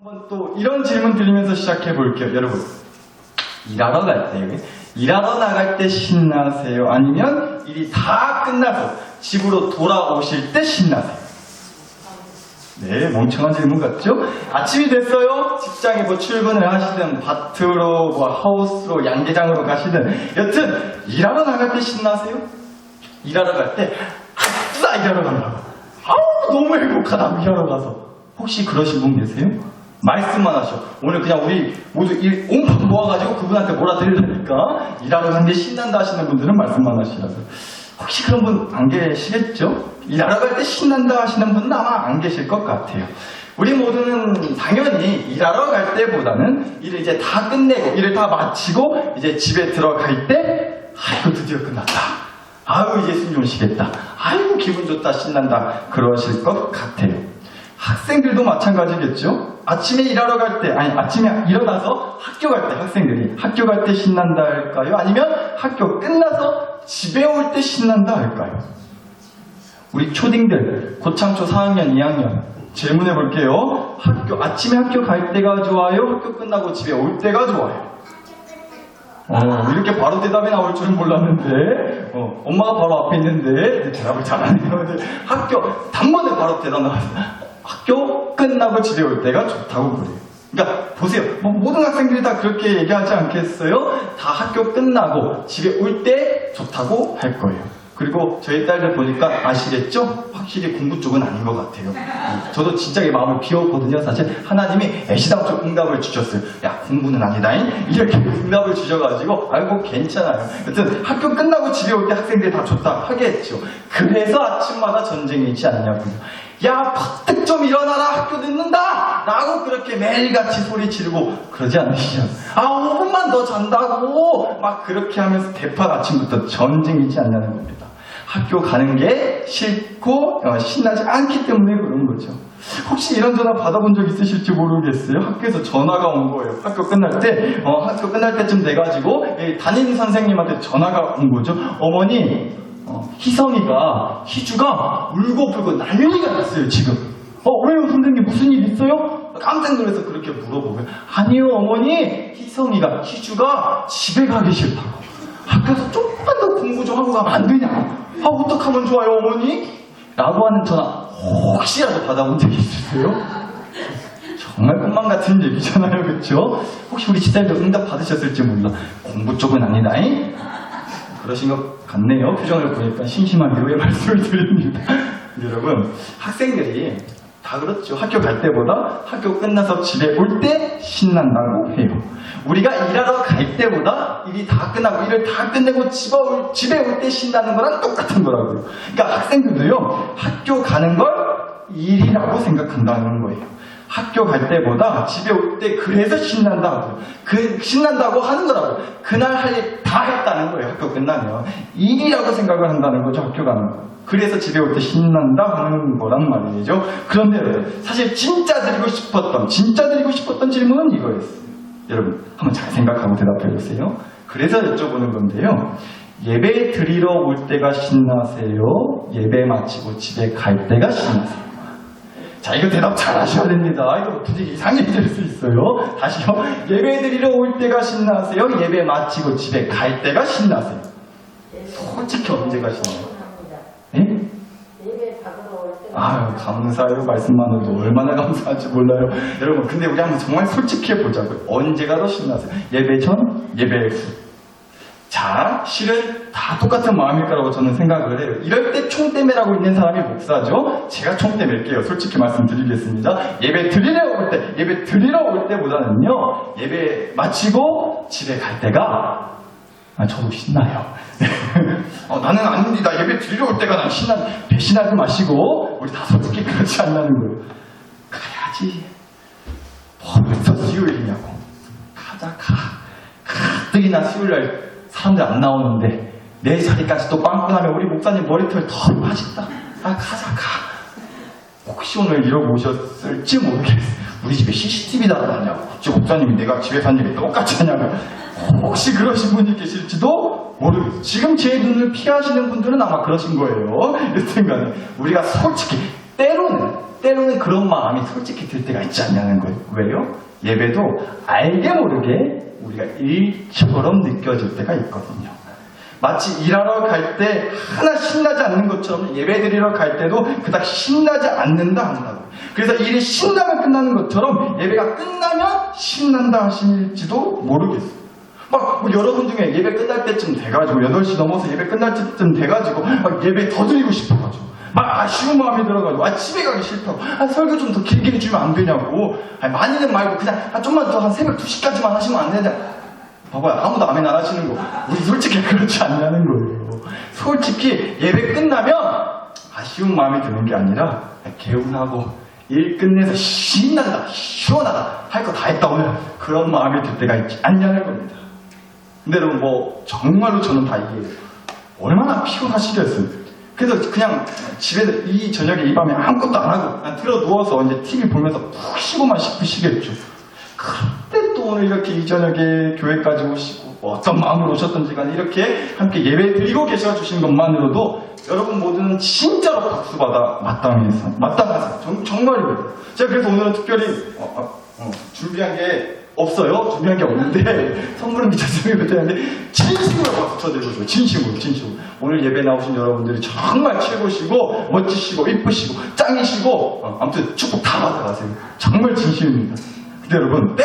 한번 또 이런 질문 드리면서 시작해 볼게요. 여러분, 일하러 갈 때, 일하러 나갈 때 신나세요? 아니면 일이 다 끝나서 집으로 돌아오실 때 신나세요? 네, 멍청한 질문 같죠? 아침이 됐어요? 직장에 뭐 출근을 하시든 밭으로 뭐 하우스로 양계장으로 가시든 여튼 일하러 나갈 때 신나세요? 일하러 갈 때 아싸 일하러 간다고 아우 너무 행복하다 일하러 가서 혹시 그러신 분 계세요? 말씀만 하셔. 오늘 그냥 우리 모두 일 온몸 모아가지고 그분한테 몰아드리려니까 일하러 간 게 신난다 하시는 분들은 말씀만 하시라고요. 혹시 그런 분 안 계시겠죠? 일하러 갈 때 신난다 하시는 분은 아마 안 계실 것 같아요. 우리 모두는 당연히 일하러 갈 때보다는 일을 이제 다 끝내고 일을 다 마치고 이제 집에 들어갈 때 아이고 드디어 끝났다. 아유 이제 숨 좀 쉬겠다. 아이고 기분 좋다 신난다 그러실 것 같아요. 학생들도 마찬가지겠죠? 아침에 일하러 갈 때, 아니 아침에 일어나서 학교 갈 때 학생들이 학교 갈 때 신난다 할까요? 아니면 학교 끝나서 집에 올 때 신난다 할까요? 우리 초딩들, 고창초 4학년, 2학년 질문해 볼게요. 아침에 학교 갈 때가 좋아요? 학교 끝나고 집에 올 때가 좋아요? 이렇게 바로 대답이 나올 줄은 몰랐는데, 엄마가 바로 앞에 있는데, 대답을 잘하네요. 단번에 바로 대답 나왔어요. 학교 끝나고 집에 올 때가 좋다고 그래요. 그러니까, 보세요. 모든 학생들이 다 그렇게 얘기하지 않겠어요? 다 학교 끝나고 집에 올 때 좋다고 할 거예요. 그리고 저희 딸들 보니까 아시겠죠? 확실히 공부 쪽은 아닌 것 같아요. 저도 진짜 마음을 비웠거든요. 사실 하나님이 애시당초 응답을 주셨어요. 야 공부는 아니다잉 이렇게 응답을 주셔가지고 아이고 괜찮아요. 여튼 학교 끝나고 집에 올 때 학생들이 다 좋다 하겠죠. 그래서 아침마다 전쟁이지 않냐고요. 야 퍼뜩 좀 일어나라 학교 늦는다 라고 그렇게 매일같이 소리 지르고 그러지 않으시죠? 5분만 더 잔다고 막 그렇게 하면서 대판 아침부터 전쟁이지 않냐는 겁니다. 학교 가는 게 싫고 신나지 않기 때문에 그런 거죠. 혹시 이런 전화 받아본 적 있으실지 모르겠어요. 학교에서 전화가 온 거예요. 학교 끝날 때쯤 돼가지고 담임 선생님한테 전화가 온 거죠. 어머니 희주가 울고불고 난리가 났어요 지금. 왜요 선생님 무슨 일 있어요? 깜짝 놀라서 그렇게 물어보고요. 아니요 어머니 희주가 집에 가기 싫다고 학교에서 조금만 더 공부 좀 하고 가면 안 되냐고. 어떡하면 좋아요 어머니? 라고 하는 전화 혹시라도 받아본 적 있으세요? 정말 꿈만 같은 얘기잖아요 그렇죠? 혹시 우리 집사님도 응답 받으셨을지 몰라. 공부 쪽은 아니다잉? 그러신 것 같네요. 표정을 보니까 심심한 위로의 말씀을 드립니다. 여러분, 학생들이 다 그렇죠. 학교 갈 때보다 학교 끝나서 집에 올 때 신난다고 해요. 우리가 일하러 갈 때보다 일이 다 끝나고 일을 다 끝내고 집에 올 때 신나는 거랑 똑같은 거라고요. 그러니까 학생들도요, 학교 가는 걸 일이라고 생각한다는 거예요. 학교 갈 때보다 집에 올 때 그래서 신난다고 신난다고 하는 거라고. 그날 할 일 다 했다는 거예요. 학교 끝나면 일이라고 생각을 한다는 거죠. 학교 가는 거. 그래서 집에 올 때 신난다 하는 거란 말이죠. 그런데 사실 진짜 드리고 싶었던 질문은 이거였어요. 여러분 한번 잘 생각하고 대답해 보세요. 그래서 여쭤보는 건데요. 예배 드리러 올 때가 신나세요? 예배 마치고 집에 갈 때가 신나세요? 자, 이거 대답 잘 하셔야 됩니다. 이거 분위기 이상해질 수 있어요. 다시요. 예배 드리러 올 때가 신나세요? 예배 마치고 집에 갈 때가 신나세요? 솔직히 언제가 신나요? 네? 예배 받으러 올 때. 아유, 감사해요. 말씀만으로도 얼마나 감사한지 몰라요. 여러분, 근데 우리 한번 정말 솔직히 해보자고요. 언제가 더 신나세요? 예배 전? 예배 후? 자, 실은 다 똑같은 마음일 거라고 저는 생각을 해요. 이럴 때 총대매라고 있는 사람이 목사죠. 제가 총대맬게요. 솔직히 말씀드리겠습니다. 예배 드리러 올 때보다는요. 예배 마치고 집에 갈 때가 저도 신나요. 나는 아닙니다. 예배 드리러 올 때가 난 배신하지 마시고 우리 다 솔직히 그렇지 않나는 거예요. 가야지. 벌써 수요일이냐고. 가자. 가뜩이나 수요일날 사람들 안 나오는데 내 자리까지 또 빵꾸나면 우리 목사님 머리털 더 빠진다. 가자. 혹시 오늘 이러고 오셨을지 모르겠어요. 우리 집에 CCTV 달아놨냐고. 목사님이 내가 집에 산 일이 똑같이 하냐고. 혹시 그러신 분이 계실지도 모르겠어요. 지금 제 눈을 피하시는 분들은 아마 그러신 거예요. 여튼간에 우리가 솔직히 때로는 그런 마음이 솔직히 들 때가 있지 않냐는 거예요. 왜요? 예배도 알게 모르게 우리가 일처럼 느껴질 때가 있거든요. 마치 일하러 갈 때 하나 신나지 않는 것처럼 예배 드리러 갈 때도 그닥 신나지 않는다 한다고. 그래서 일이 신나면 끝나는 것처럼 예배가 끝나면 신난다 하실지도 모르겠어요. 뭐 여러분 중에 예배 끝날 때쯤 돼가지고 8시 넘어서 예배 끝날 때쯤 돼가지고 막 예배 더 드리고 싶어가지고 막 아쉬운 마음이 들어가지고 집에 가기 싫다고 설교 좀 더 길게 해주면 안 되냐고 많이는 말고 그냥 좀만 더 한 새벽 2시까지만 하시면 안 되냐. 봐봐요, 아무도 아멘 안 하시는 거 우리 솔직히 그렇지 않냐는 거예요. 솔직히 예배 끝나면 아쉬운 마음이 드는 게 아니라 개운하고 일 끝내서 신난다 시원하다 할 거 다 했다 오늘 그런 마음이 들 때가 있지 않냐는 겁니다. 근데 여러분 정말로 저는 다 이해해요. 얼마나 피곤하시겠어요. 그래서 그냥 집에서 이 저녁에 이 밤에 아무것도 안 하고 그냥 들어 누워서 이제 TV 보면서 푹 쉬고만 싶으시겠죠. 그때 또 오늘 이렇게 이 저녁에 교회까지 오시고 어떤 마음으로 오셨던지 간에 이렇게 함께 예배 드리고 계셔 주신 것만으로도 여러분 모두는 진짜로 박수받아 마땅하세요. 정말이에요. 제가 그래서 오늘은 특별히 준비한 게 없어요. 준비한 게 없는데 선물은 미쳤으면 못했는데 진심으로 박수 쳐드리고 싶어요. 진심으로. 오늘 예배 나오신 여러분들이 정말 최고시고 멋지시고 이쁘시고 짱이시고 아무튼 축복 다 받아가세요. 정말 진심입니다. 근데 여러분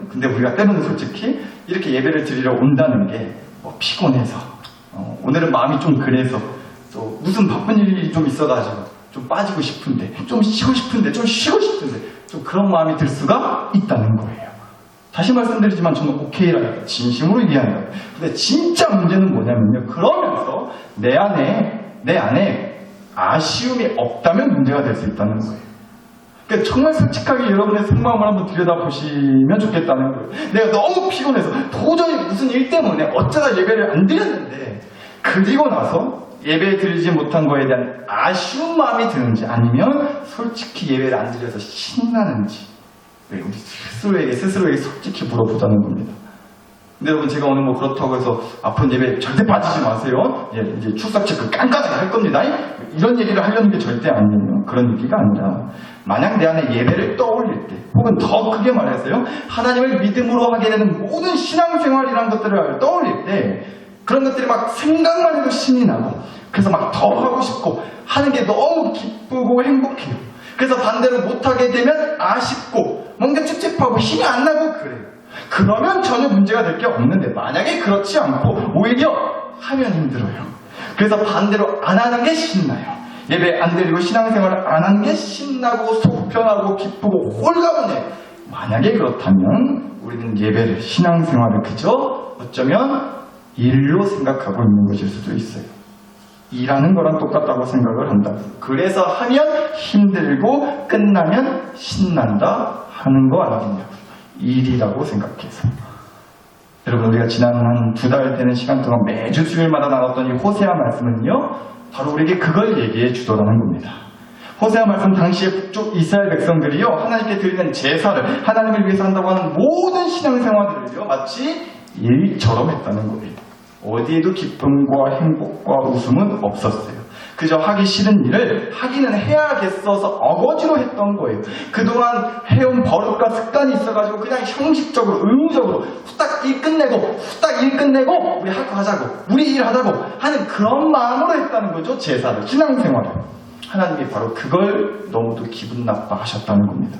근데 우리가 때로는 솔직히 이렇게 예배를 드리러 온다는 게 피곤해서 오늘은 마음이 좀 그래서 또 무슨 바쁜 일이 좀 있어가지고 좀 빠지고 싶은데 좀 쉬고 싶은데 좀 그런 마음이 들 수가 있다는 거예요. 다시 말씀드리지만 저는 오케이라고 진심으로 이해한다. 근데 진짜 문제는 뭐냐면요. 그러면서 내 안에 아쉬움이 없다면 문제가 될 수 있다는 거예요. 그러니까 정말 솔직하게 여러분의 속마음을 한번 들여다보시면 좋겠다는 거예요. 내가 너무 피곤해서 도저히 무슨 일 때문에 어쩌다 예배를 안 드렸는데 그리고 나서 예배 드리지 못한 거에 대한 아쉬운 마음이 드는지 아니면 솔직히 예배를 안 드려서 신나는지 우리 스스로에게 솔직히 물어보자는 겁니다. 근데 여러분 제가 오늘 그렇다고 해서 앞으로 예배 절대 빠지지 마세요. 이제 출석 체크 깐깐하게 할 겁니다. 이런 얘기를 하려는 게 절대 아니에요. 그런 얘기가 아니라 만약 내 안에 예배를 떠올릴 때 혹은 더 크게 말해서요. 하나님을 믿음으로 하게 되는 모든 신앙생활이라는 것들을 떠올릴 때 그런 것들이 막 생각만 해도 신이 나고 그래서 막 더 하고 싶고 하는 게 너무 기쁘고 행복해요. 그래서 반대로 못하게 되면 아쉽고 뭔가 찝찝하고 힘이 안 나고 그래요. 그러면 전혀 문제가 될 게 없는데 만약에 그렇지 않고 오히려 하면 힘들어요. 그래서 반대로 안 하는 게 신나요. 예배 안 드리고 신앙생활을 안 하는 게 신나고 속 편하고 기쁘고 홀가분해. 만약에 그렇다면 우리는 예배를 신앙생활을 그저 어쩌면 일로 생각하고 있는 것일 수도 있어요. 일하는 거랑 똑같다고 생각을 한다. 그래서 하면 힘들고 끝나면 신난다 하는 거 아니겠냐고. 일이라고 생각해서. 여러분 우리가 지난 한 2달 되는 시간 동안 매주 수요일마다 나눴던 이 호세아 말씀은요. 바로 우리에게 그걸 얘기해 주더라는 겁니다. 호세아 말씀 당시에 북쪽 이스라엘 백성들이요. 하나님께 드리는 제사를 하나님을 위해서 한다고 하는 모든 신앙생활들을요. 마치 일처럼 했다는 거예요. 어디에도 기쁨과 행복과 웃음은 없었어요. 그저 하기 싫은 일을 하기는 해야겠어서 어거지로 했던 거예요. 그동안 해온 버릇과 습관이 있어가지고 그냥 형식적으로 의무적으로 후딱 일 끝내고 우리 할 거 하자고 우리 일 하자고 하는 그런 마음으로 했다는 거죠. 제사를 신앙생활을. 하나님이 바로 그걸 너무도 기분 나빠하셨다는 겁니다.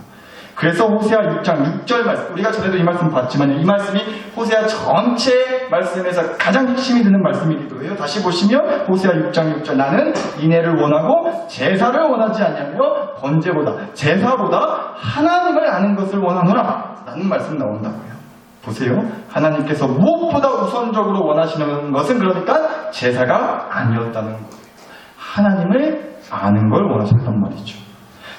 그래서 호세아 6장 6절 말씀, 우리가 전에도 이 말씀 봤지만 이 말씀이 호세아 전체 말씀에서 가장 핵심이 되는 말씀이기도 해요. 다시 보시면 호세아 6장 6절 나는 인애를 원하고 제사를 원하지 않냐며 번제보다 제사보다 하나님을 아는 것을 원하노라 라는 말씀 나온다고요. 보세요. 하나님께서 무엇보다 우선적으로 원하시는 것은 그러니까 제사가 아니었다는 거예요. 하나님을 아는 걸 원하셨단 말이죠.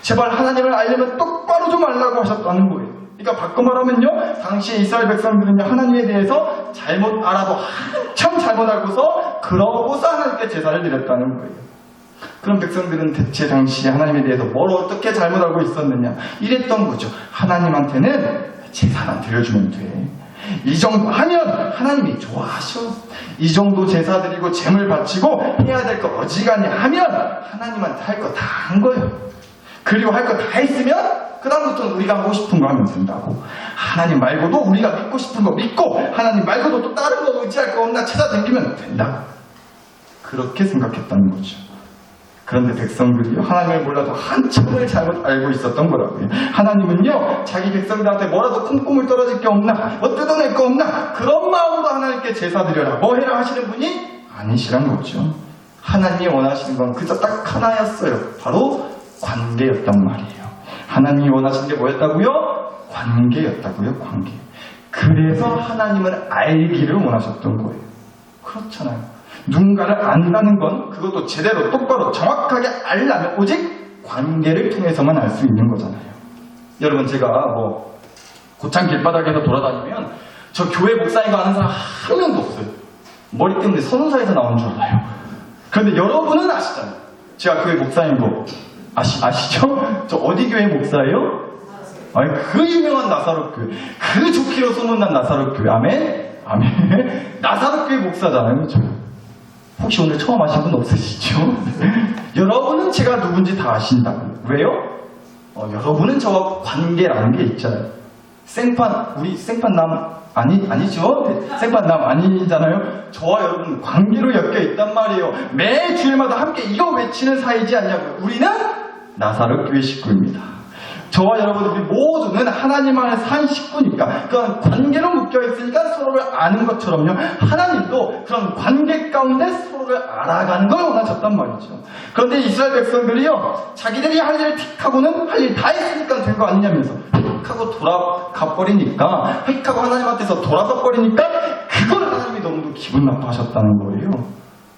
제발 하나님을 알려면 똑바로 좀 알라고 하셨다는 거예요. 그러니까 바꿔 말하면요. 당시 이스라엘 백성들은요. 하나님에 대해서 잘못 알아도 한참 잘못 알고서 그러고서 하나님께 제사를 드렸다는 거예요. 그런 백성들은 대체 당시 하나님에 대해서 뭘 어떻게 잘못 알고 있었느냐. 이랬던 거죠. 하나님한테는 제사만 드려주면 돼. 이 정도 하면 하나님이 좋아하셔. 이 정도 제사 드리고 제물 바치고 해야 될 거 어지간히 하면 하나님한테 할 거 다 한 거예요. 그리고 할 거 다 했으면 그다음부터는 우리가 하고 싶은 거 하면 된다고. 하나님 말고도 우리가 믿고 싶은 거 믿고 하나님 말고도 또 다른 거 의지할 거 없나 찾아다니면 된다. 그렇게 생각했다는 거죠. 그런데 백성들이요, 하나님을 몰라도 한참을 잘못 알고 있었던 거라고요. 하나님은요, 자기 백성들한테 뭐라도 콩고물 떨어질 게 없나, 뭐 뜯어낼 거 없나, 그런 마음으로 하나님께 제사 드려라, 뭐 해라 하시는 분이 아니시란 거죠. 하나님이 원하시는 건 그저 딱 하나였어요. 바로 관계였단 말이에요. 하나님이 원하시는 게 뭐였다고요? 관계였다고요, 관계. 그래서 하나님을 알기를 원하셨던 거예요. 그렇잖아요. 누군가를 안다는 건 그것도 제대로 똑바로 정확하게 알려면 오직 관계를 통해서만 알 수 있는 거잖아요. 여러분, 제가 뭐 고창 길바닥에서 돌아다니면 저 교회 목사인 거 아는 사람 한 명도 없어요. 머리 때문에 선운사에서 나온 줄 알아요. 그런데 여러분은 아시잖아요. 제가 교회 목사인 거 아시죠? 저 어디 교회 목사예요? 아니, 그 유명한 나사렛 교회, 그 좋기로 소문난 나사렛 교회. 아멘? 아멘. 나사렛 교회 목사잖아요, 그렇죠? 혹시 오늘 처음 아신 분 없으시죠? 여러분은 제가 누군지 다 아신다고요. 왜요? 여러분은 저와 관계라는 게 있잖아요. 우리 생판남 아니죠? 생판남 아니잖아요. 저와 여러분 관계로 엮여 있단 말이에요. 매 주일마다 함께 이거 외치는 사이지 않냐고요. 우리는 나사렛 교회 식구입니다. 저와 여러분들이 모두는 하나님 안에서 한 식구니까 그런 관계로 묶여있으니까 서로를 아는 것처럼요, 하나님도 그런 관계 가운데 서로를 알아가는 걸 원하셨단 말이죠. 그런데 이스라엘 백성들이요, 자기들이 할 일 틱하고는 할 일 다 했으니까 된 거 아니냐면서 틱하고 돌아가버리니까, 틱하고 하나님한테서 돌아서 버리니까 그걸 하나님이 너무도 기분 나빠하셨다는 거예요.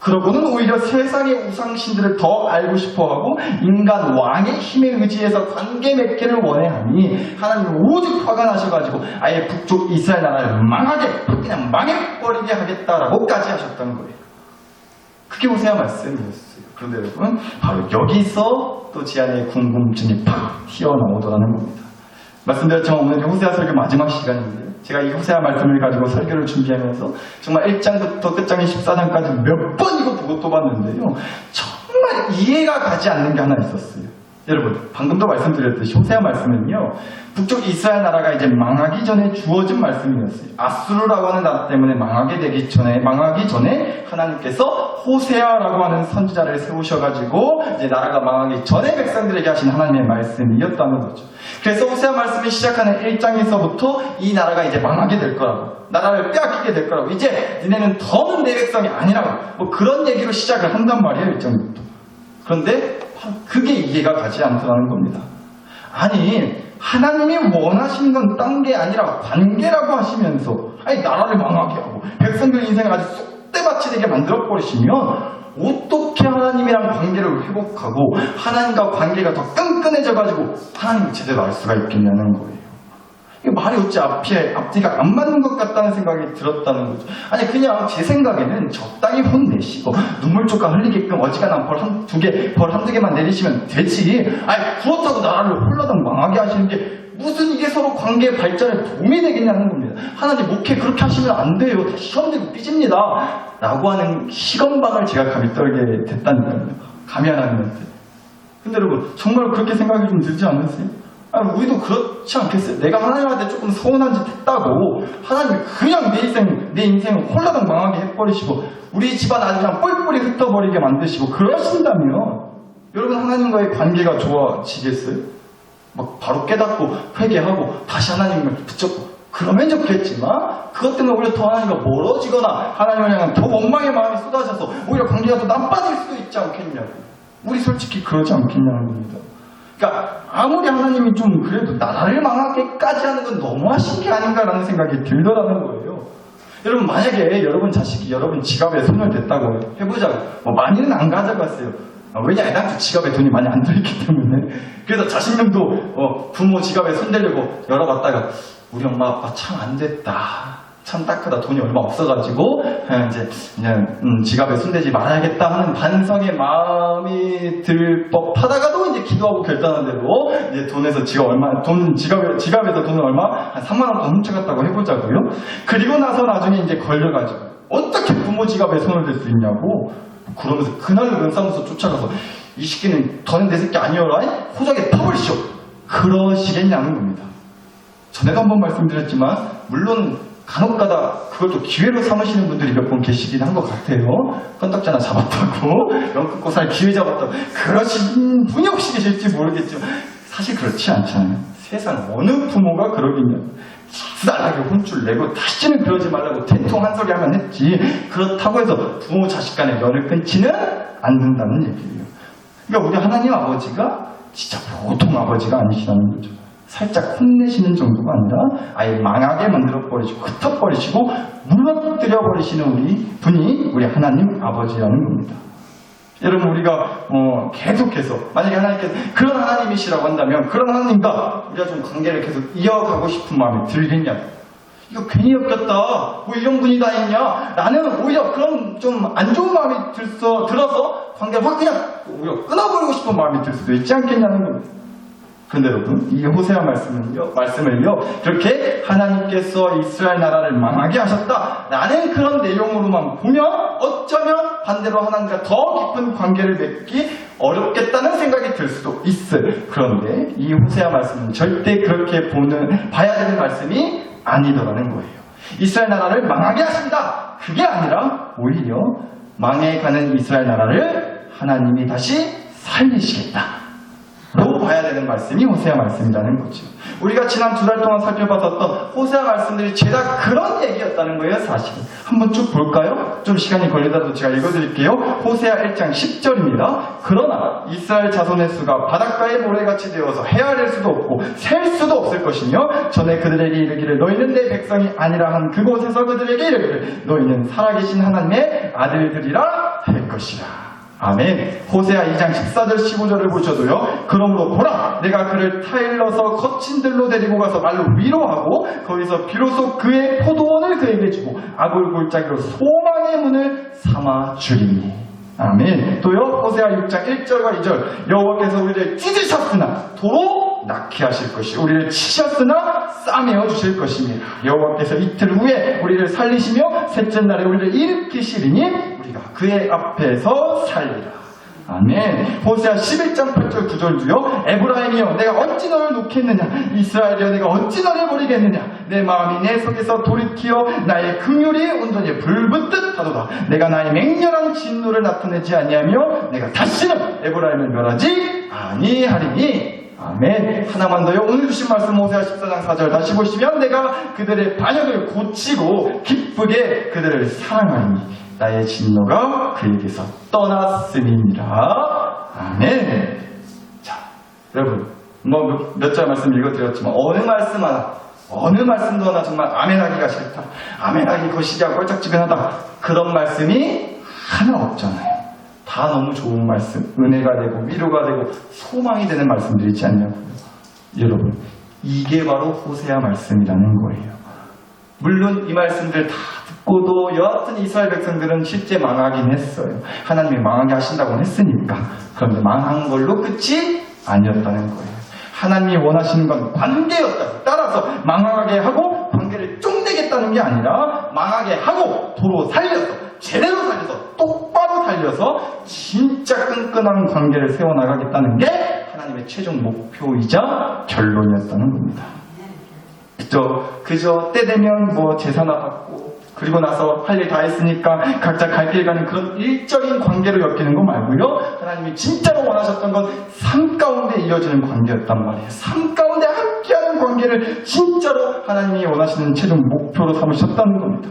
그러고는 오히려 세상의 우상신들을 더 알고 싶어하고 인간 왕의 힘에 의지해서 관계 맺기를 원해하니 하나님이 오직 화가 나셔가지고 아예 북쪽 이스라엘 나라를 그냥 망해버리게 하겠다라고까지 하셨다는 거예요. 그게 호세아 말씀이었어요. 그런데 여러분, 바로 여기서 또 제 안에 궁금증이 팍 튀어나오더라는 겁니다. 말씀드렸지만 오늘 호세아 설교 마지막 시간인데, 제가 이 호세아 말씀을 가지고 설교를 준비하면서 정말 1장부터 끝장인 14장까지 몇 번 이거 보고 또 봤는데요, 정말 이해가 가지 않는 게 하나 있었어요. 여러분, 방금도 말씀드렸듯이 호세아 말씀은요, 북쪽 이스라엘 나라가 이제 망하기 전에 주어진 말씀이었어요. 아수르라고 하는 나라 때문에 망하기 전에 하나님께서 호세아라고 하는 선지자를 세우셔가지고 이제 나라가 망하기 전에 백성들에게 하신 하나님의 말씀이었다는 거죠. 그래서 호세아 말씀이 시작하는 1장에서부터 이 나라가 이제 망하게 될 거라고, 나라를 빼앗기게 될 거라고, 이제 니네는 더는 내 백성이 아니라고, 뭐 그런 얘기로 시작을 한단 말이에요, 1장부터. 그런데 그게 이해가 가지 않더라는 겁니다. 아니, 하나님이 원하시는 건 딴 게 아니라 관계라고 하시면서, 아니, 나라를 망하게 하고 백성들 인생을 아주 쑥대밭이 되게 만들어버리시면 어떻게 하나님이랑 관계를 회복하고 하나님과 관계가 더 끈끈해져가지고 하나님을 제대로 알 수가 있겠냐는 거예요. 이게 말이 어찌 앞뒤가 안 맞는 것 같다는 생각이 들었다는 거죠. 아니, 그냥 제 생각에는 적당히 혼내시고 눈물 조각 흘리게끔 어지간한 벌 한두 개만 내리시면 되지. 아니, 그렇다고 나라를 홀라당 망하게 하시는 게 무슨 이게 서로 관계 발전에 도움이 되겠냐는 겁니다. 하나님 목회 그렇게 하시면 안 돼요. 다 시험 들고 삐집니다. 라고 하는 시건방을 제가 감히 떨게 됐다니까요. 감히 하나님한테. 근데 여러분, 정말 그렇게 생각이 좀 들지 않으세요? 아니, 우리도 그렇지 않겠어요? 내가 하나님한테 조금 서운한 짓 했다고 하나님이 그냥 내 인생을 홀라당 망하게 해버리시고 우리 집안 아주 그냥 뿔뿔이 흩어버리게 만드시고 그러신다면 여러분, 하나님과의 관계가 좋아지겠어요? 막 바로 깨닫고 회개하고 다시 하나님을 붙잡고 그러면 좋겠지만, 그것 때문에 오히려 더 하나님과 멀어지거나 하나님을 향한 더 원망의 마음이 쏟아져서 오히려 관계가 더 나빠질 수도 있지 않겠냐고. 우리 솔직히 그러지 않겠냐는 겁니다. 그러니까 아무리 하나님이 좀 그래도 나라를 망하게까지 하는 건 너무하신 게 아닌가라는 생각이 들더라는 거예요. 여러분, 만약에 여러분 자식이 여러분 지갑에 손을 댔다고 해보자고, 뭐 많이는 안 가져갔어요. 왜냐, 애당초 지갑에 돈이 많이 안 들어있기 때문에. 그래서 자식님도 부모 지갑에 손대려고 열어봤다가 우리 엄마 아빠 참 안 됐다, 참 딱하다, 돈이 얼마 없어가지고 그냥 지갑에 손대지 말아야겠다 하는 반성의 마음이 들 법하다가도 이제 기도하고 결단한 대로 이제 지갑에서 돈을 얼마 한 3만 원 더 훔쳐갔다고 해보자고요. 그리고 나서 나중에 이제 걸려가지고 어떻게 부모 지갑에 손을 댈 수 있냐고 그러면서 그날 은사무소 쫓아가서 이 새끼는 더는 내 새끼 아니어라. 호적에 파버리시오. 그러시겠냐는 겁니다. 전에도 한번 말씀드렸지만 물론 간혹가다 그걸 또 기회로 삼으시는 분들이 몇 분 계시긴 한 것 같아요. 건덕자나 잡았다고 연극고사를 기회 잡았다고 그러신 분이 혹시 계실지 모르겠지만 사실 그렇지 않잖아요. 세상 어느 부모가 그러겠냐. 기다하게 혼쭐 내고 다시는 그러지 말라고 대통 한 소리 하면 했지. 그렇다고 해서 부모 자식 간의 연을 끊지는 않는다는 얘기예요. 그러니까 우리 하나님 아버지가 진짜 보통 아버지가 아니시라는 거죠. 살짝 혼내시는 정도가 아니라 아예 망하게 만들어버리시고 흩어버리시고 무너뜨려버리시는 우리 분이 우리 하나님 아버지라는 겁니다. 여러분 우리가 계속해서 만약에 하나님께서 그런 하나님이시라고 한다면 그런 하나님과 우리가 좀 관계를 계속 이어가고 싶은 마음이 들겠냐. 이거 괜히 엮였다. 뭐 이런 분이 다 있냐. 나는 오히려 그런 좀 안 좋은 마음이 들어서 관계를 확 그냥 오히려 끊어버리고 싶은 마음이 들 수도 있지 않겠냐는 겁니다. 그런데 여러분 이 호세아 말씀을요 이렇게 하나님께서 이스라엘 나라를 망하게 하셨다라는 그런 내용으로만 보면 어쩌면 반대로 하나님과 더 깊은 관계를 맺기 어렵겠다는 생각이 들 수도 있어요. 그런데 이 호세아 말씀은 절대 그렇게 봐야 되는 말씀이 아니더라는 거예요. 이스라엘 나라를 망하게 하신다. 그게 아니라 오히려 망해가는 이스라엘 나라를 하나님이 다시 살리시겠다. 로 봐야 되는 말씀이 호세아 말씀이라는 거죠. 우리가 지난 2달 동안 살펴봤었던 호세아 말씀들이 죄다 그런 얘기였다는 거예요, 사실. 한번 쭉 볼까요? 좀 시간이 걸리더라도 제가 읽어드릴게요. 호세아 1장 10절입니다. 그러나 이스라엘 자손의 수가 바닷가의 모래같이 되어서 헤아릴 수도 없고 셀 수도 없을 것이며 전에 그들에게 이르기를 너희는 내 백성이 아니라 한 그곳에서 그들에게 이르기를 너희는 살아계신 하나님의 아들들이라 할 것이라. 아멘. 호세아 2장 14절 15절을 보셔도요. 그러므로 보라 내가 그를 타일러서 거친 들로 데리고 가서 말로 위로하고 거기서 비로소 그의 포도원을 그에게 주고 아골골짜기로 소망의 문을 삼아 주리니. 아멘. 또요 호세아 6장 1절과 2절 여호와께서 우리를 찢으셨으나 도로 낳게 하실 것이 우리를 치셨으나 싸매어 주실 것입니다. 여호와께서 이틀 후에 우리를 살리시며 셋째 날에 우리를 일으키시리니 우리가 그의 앞에서 살리라. 아멘. 호세아 11장 8절 9절도요. 에브라임이여 내가 어찌 너를 놓겠느냐. 이스라엘이여 내가 어찌 너를 버리겠느냐. 내 마음이 내 속에서 돌이키어 나의 긍휼이 온전히 불붙듯 하도다. 내가 나의 맹렬한 진노를 나타내지 아니하며 내가 다시는 에브라임을 멸하지 아니하리니. 아멘. 하나만 더요. 오늘 주신 말씀 호세아 14장 4절 다시 보시면 내가 그들의 반역을 고치고 기쁘게 그들을 사랑하니 나의 진노가 그에게서 떠났음이니라. 아멘. 자, 여러분 몇 절 말씀 읽어드렸지만 어느 말씀도 하나 정말 아멘하기가 싫다. 아멘하기 거시기하고 껄쩍지근하다. 그런 말씀이 하나 없잖아요. 다 너무 좋은 말씀, 은혜가 되고 위로가 되고 소망이 되는 말씀들이 있지 않냐고요. 여러분 이게 바로 호세아 말씀이라는 거예요. 물론 이 말씀들 다 듣고도 여하튼 이스라엘 백성들은 실제 망하긴 했어요. 하나님이 망하게 하신다고 했으니까. 그런데 망한 걸로 끝이 아니었다는 거예요. 하나님이 원하시는 건 관계였다. 따라서 망하게 하고 관계를 쪽내겠다는 게 아니라 망하게 하고 도로 살려서 제대로 살려서 똑바로 살려서 진짜 끈끈한 관계를 세워나가겠다는 게 하나님의 최종 목표이자 결론이었다는 겁니다. 그저 때 되면 뭐 제사나 받고 그리고 나서 할 일 다 했으니까 각자 갈 길 가는 그런 일적인 관계로 엮이는 거 말고요. 하나님이 진짜로 원하셨던 건 삶 가운데 이어지는 관계였단 말이에요. 삶 가운데 함께하는 관계를 진짜로 하나님이 원하시는 최종 목표로 삼으셨다는 겁니다.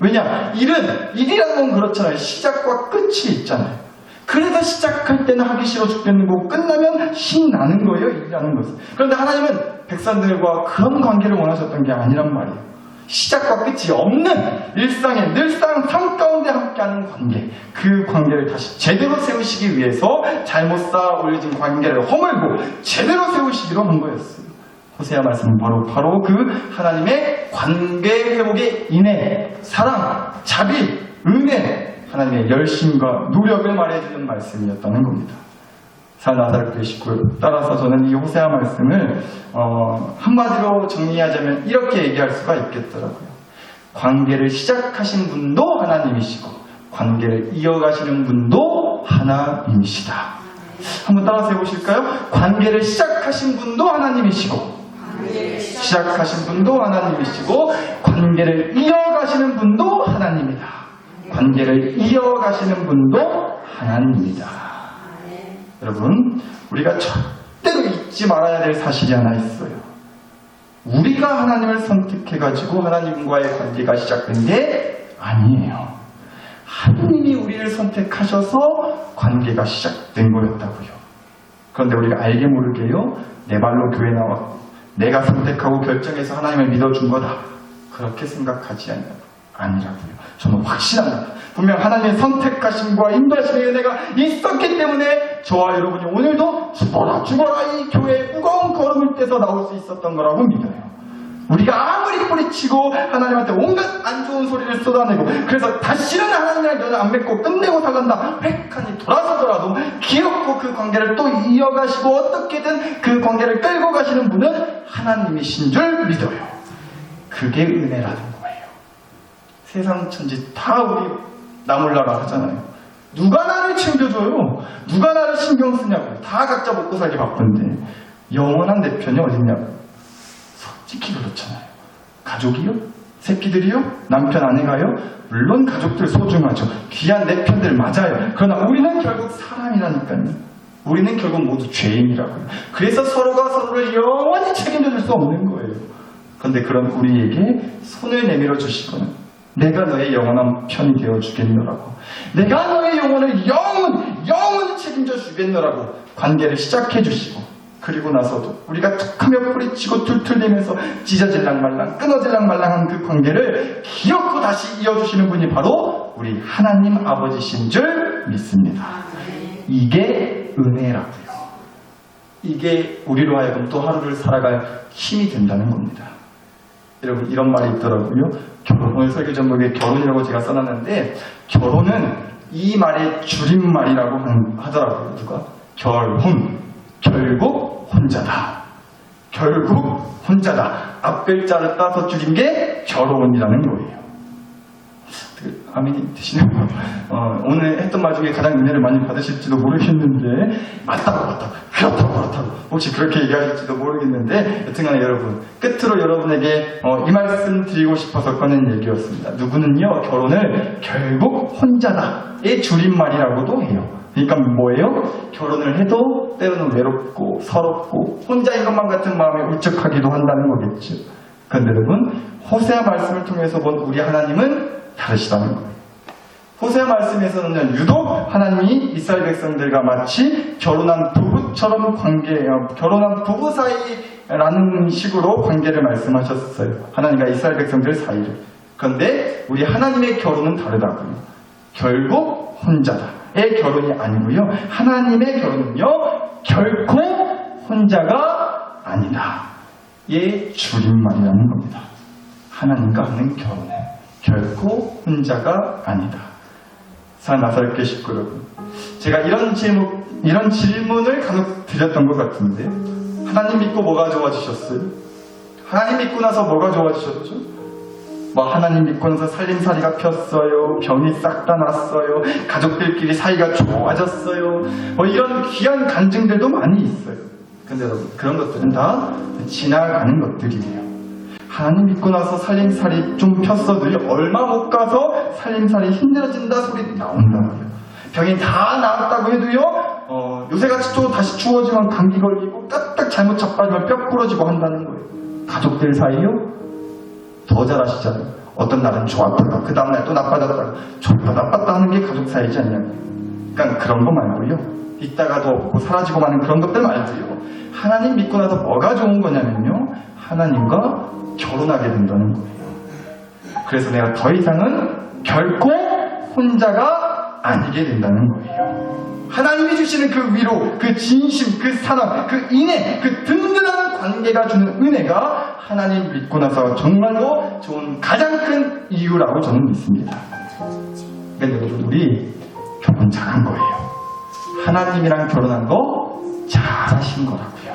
왜냐? 일이라는 건 그렇잖아요. 시작과 끝이 있잖아요. 그래서 시작할 때는 하기 싫어 죽겠는 거고 끝나면 신나는 거예요. 일이라는 것은. 그런데 하나님은 백성들과 그런 관계를 원하셨던 게 아니란 말이에요. 시작과 끝이 없는 일상의 늘상 삶 가운데 함께하는 관계, 그 관계를 다시 제대로 세우시기 위해서 잘못 쌓아 올려진 관계를 허물고 제대로 세우시기로 한 거였어요. 호세아 말씀은 바로 그 하나님의 관계 회복의 인애, 사랑, 자비, 은혜, 하나님의 열심과 노력을 말해주는 말씀이었다는 겁니다. 나사렛 계시고요. 따라서 저는 이 호세아 말씀을 한마디로 정리하자면 이렇게 얘기할 수가 있겠더라고요. 관계를 시작하신 분도 하나님이시고 관계를 이어가시는 분도 하나님이시다. 한번 따라서 해보실까요? 관계를 시작하신 분도 하나님이시고, 시작하신 분도 하나님이시고, 관계를 이어가시는 분도 하나님이다. 관계를 이어가시는 분도 하나님입니다. 여러분, 우리가 절대로 잊지 말아야 될 사실이 하나 있어요. 우리가 하나님을 선택해가지고 하나님과의 관계가 시작된 게 아니에요. 하나님이 우리를 선택하셔서 관계가 시작된 거였다고요. 그런데 우리가 알게 모르게요, 내 발로 교회 나왔고 내가 선택하고 결정해서 하나님을 믿어준 거다, 그렇게 생각하지 아니라고요. 저는 확신합니다. 분명 하나님의 선택하심과 인도하심의 은혜가 있었기 때문에 저와 여러분이 오늘도 죽어라 이 교회에 무거운 걸음을 떼서 나올 수 있었던 거라고 믿어요. 우리가 아무리 뿌리치고 하나님한테 온갖 안 좋은 소리를 쏟아내고 그래서 다시는 하나님이랑 연을 안 맺고 끝내고 살란다 획하니 돌아서더라도 기어코 그 관계를 또 이어가시고 어떻게든 그 관계를 끌고 가시는 분은 하나님이신 줄 믿어요. 그게 은혜라는 거예요. 세상 천지 다 우리 나 몰라라 하잖아요. 누가 나를 챙겨줘요? 누가 나를 신경 쓰냐고. 다 각자 먹고 살기 바쁜데 영원한 내 편이 어딨냐고. 솔직히 그렇잖아요. 가족이요? 새끼들이요? 남편 아내가요? 물론 가족들 소중하죠. 귀한 내 편들 맞아요. 그러나 우리는 결국 사람이라니까요. 우리는 결국 모두 죄인이라고요. 그래서 서로가 서로를 영원히 책임져줄 수 없는 거예요. 그런데 그런 우리에게 손을 내밀어 주시고는 내가 너의 영원한 편이 되어 주겠노라고, 내가 너의 영혼을 영원히 책임져 주겠노라고 관계를 시작해 주시고, 그리고 나서도 우리가 툭하며 뿌리치고 툴툴대면서 찢어질랑 말랑 끊어질랑 말랑한 그 관계를 기어코 다시 이어주시는 분이 바로 우리 하나님 아버지신 줄 믿습니다. 이게 은혜라고요. 이게 우리로 하여금 또 하루를 살아갈 힘이 된다는 겁니다. 여러분, 이런 말이 있더라고요. 오늘 설교 제목에 결혼이라고 제가 써놨는데, 결혼은 이 말의 줄임말이라고 하더라고요. 누가? 결혼. 결국 혼자다. 결국 혼자다. 앞글자를 따서 줄인 게 결혼이라는 거예요. 아멘이 되시나요? 오늘 했던 말 중에 가장 은혜를 많이 받으실지도 모르겠는데, 맞다고 그렇다고 혹시 그렇게 얘기하실지도 모르겠는데, 여튼간에 여러분, 끝으로 여러분에게 이 말씀 드리고 싶어서 꺼낸 얘기였습니다. 누구는요, 결혼을 결국 혼자다의 줄임말이라고도 해요. 그러니까 뭐예요? 결혼을 해도 때로는 외롭고 서럽고 혼자인 것만 같은 마음에 울적하기도 한다는 거겠죠. 그런데 여러분, 호세아 말씀을 통해서 본 우리 하나님은 다르시다는 거예요. 호세아 말씀에서는 유독 하나님이 이스라엘 백성들과 마치 결혼한 부부처럼 결혼한 부부 사이라는 식으로 관계를 말씀하셨어요. 하나님과 이스라엘 백성들 사이를. 그런데 우리 하나님의 결혼은 다르다고요. 결국 혼자다의 결혼이 아니고요. 하나님의 결혼은요, 결코 혼자가 아니다. 의 줄임말이라는 겁니다. 하나님과 하는 결혼은 결코 혼자가 아니다. 사 나사렛 교회 식구 여러분, 제가 이런 질문을 간혹 드렸던 것 같은데, 하나님 믿고 뭐가 좋아지셨어요? 하나님 믿고 나서 뭐가 좋아지셨죠? 하나님 믿고 나서 살림살이가 폈어요. 병이 싹 다 났어요. 가족들끼리 사이가 좋아졌어요. 이런 귀한 간증들도 많이 있어요. 근데 여러분, 그런 것들은 다 지나가는 것들이에요. 하나님 믿고 나서 살림살이 좀 폈어도요, 얼마 못 가서 살림살이 힘들어진다 소리 나온다고요. 병이 다 나았다고 해도요, 요새같이 또 다시 추워지면 감기 걸리고 까딱 잘못 자빠지면 뼈 부러지고 한다는 거예요. 가족들 사이요, 더 잘하시잖아요. 어떤 날은 좋았다가 그 다음날 또 나빠졌다가 좋다 나빴다 하는 게 가족 사이지 않냐고요. 그러니까 그런 거 말고요, 있다가도 없고 사라지고 마는 그런 것들 말고요, 하나님 믿고 나서 뭐가 좋은 거냐면요, 하나님과 결혼하게 된다는 거예요. 그래서 내가 더 이상은 결코 혼자가 아니게 된다는 거예요. 하나님이 주시는 그 위로, 그 진심, 그 사랑, 그 인애, 그 든든한 관계가 주는 은혜가 하나님 믿고 나서 정말로 좋은 가장 큰 이유라고 저는 믿습니다. 그런데 여러분, 우리 결혼 잘한 거예요. 하나님이랑 결혼한 거 잘하신 거라고요.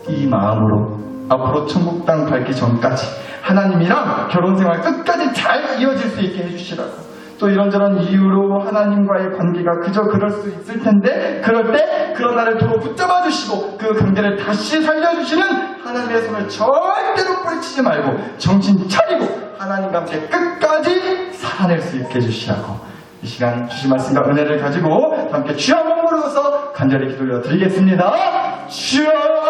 이 마음으로 앞으로 천국 땅 밟기 전까지 하나님이랑 결혼생활 끝까지 잘 이어질 수 있게 해주시라고. 또 이런저런 이유로 하나님과의 관계가 그저 그럴 수 있을 텐데, 그럴 때 그런 나를 도로 붙잡아 주시고 그 관계를 다시 살려주시는 하나님의 손을 절대로 뿌리치지 말고 정신 차리고 하나님과 함께 끝까지 살아낼 수 있게 해주시라고 이 시간 주신 말씀과 은혜를 가지고 함께 주여 한번 부르고서 간절히 기도를 드리겠습니다. 주여